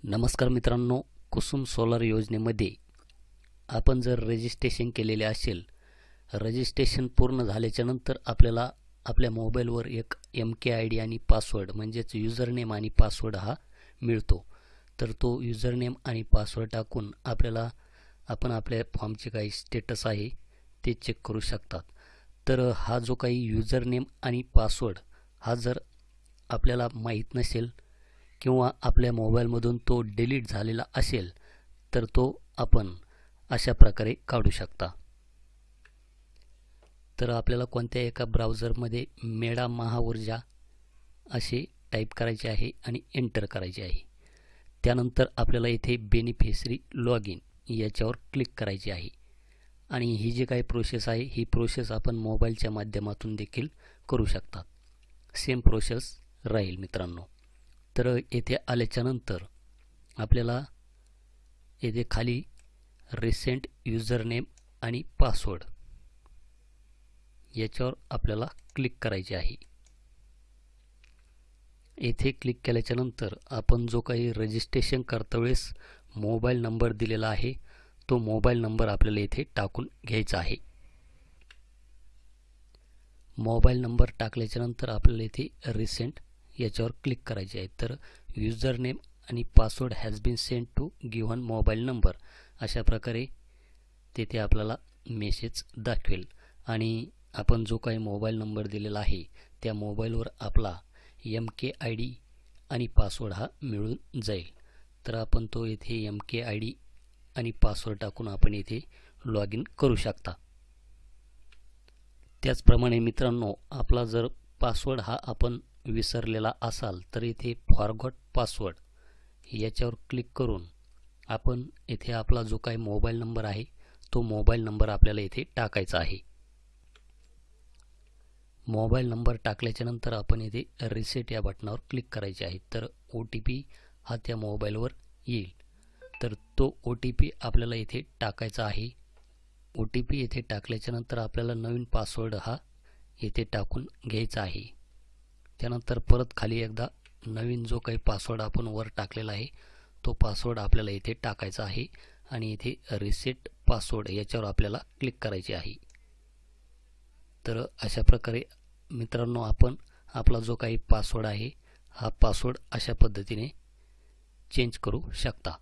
नमस्कार मित्रांनो, कुसुम सोलर योजनेमध्ये आपण जर रजिस्ट्रेशन केलेले असेल, रजिस्ट्रेशन पूर्ण झाल्याच्या नंतर आपल्याला आपल्या मोबाईलवर एक MKID आणि पासवर्ड म्हणजेच युजरनेम आणि पासवर्ड हा मिळतो. तर तो युजरनेम आणि पासवर्ड टाकून आपण आपल्या फॉर्मचे काही स्टेटस आहे ते चेक करू शकतात. तर हा जो काही युजरनेम आणि पासवर्ड हा जर आपल्याला माहीत नसेल किंवा आपल्या मोबाईलमधून तो डिलीट झालेला असेल तर तो आपण अशा प्रकारे काढू शकता. तर आपल्याला कोणत्या एका ब्राउझरमध्ये मेडा महाऊर्जा असे टाईप करायचे आहे आणि एंटर करायचे आहे. त्यानंतर आपल्याला इथे बेनिफिशरी लॉग इन याच्यावर क्लिक करायचे आहे आणि ही जी काही प्रोसेस आहे ही प्रोसेस आपण मोबाईलच्या माध्यमातून देखील करू शकतात. सेम प्रोसेस राहील मित्रांनो. तर येथे आल्याच्यानंतर आपल्याला येथे खाली रिसेंट युजरनेम आणि पासवर्ड याच्यावर आपल्याला क्लिक करायचे आहे. येथे क्लिक केल्याच्यानंतर आपण जो काही रजिस्ट्रेशन करता वेळेस मोबाईल नंबर दिलेला आहे तो मोबाईल नंबर आपल्याला येथे टाकून घ्यायचा आहे. मोबाईल नंबर टाकल्याच्यानंतर आपल्याला येथे रिसेंट याच्यावर क्लिक करायचे आहे. तर युजर नेम आणि password has been send to given mobile number अशा प्रकारे तेथे आपल्याला मेसेज दाखवेल आणि आपण जो काही मोबाईल नंबर दिलेला आहे त्या मोबाईलवर आपला MKID आणि पासवर्ड हा मिळून जाईल. तर आपण तो येथे MKID आणि पासवर्ड टाकून आपण येथे लॉग इन करू शकता. त्याचप्रमाणे मित्रांनो, आपला जर पासवर्ड हा आपण विसरलेला असाल तर इथे फॉरगॉट पासवर्ड याच्यावर क्लिक करून आपण इथे आपला जो काही मोबाईल नंबर आहे तो मोबाईल नंबर आपल्याला इथे टाकायचा आहे. मोबाईल नंबर टाकल्याच्या नंतर आपण इथे रिसेट या बटनावर क्लिक करायचे आहे. तर OTP हा त्या मोबाईलवर येईल. तर तो OTP आपल्याला इथे टाकायचा आहे. OTP इथे टाकल्याच्या नंतर आपल्याला नवीन पासवर्ड हा इथे टाकून घ्यायचा आहे. त्यानंतर परत खाली एकदा नवीन जो काही पासवर्ड आपण वर टाकलेला आहे तो पासवर्ड आपल्याला इथे टाकायचा आहे आणि इथे रिसेट पासवर्ड याच्यावर आपल्याला क्लिक करायचे आहे. तर अशा प्रकारे मित्रांनो आपण आपला जो काही पासवर्ड आहे हा पासवर्ड अशा पद्धतीने चेंज करू शकता.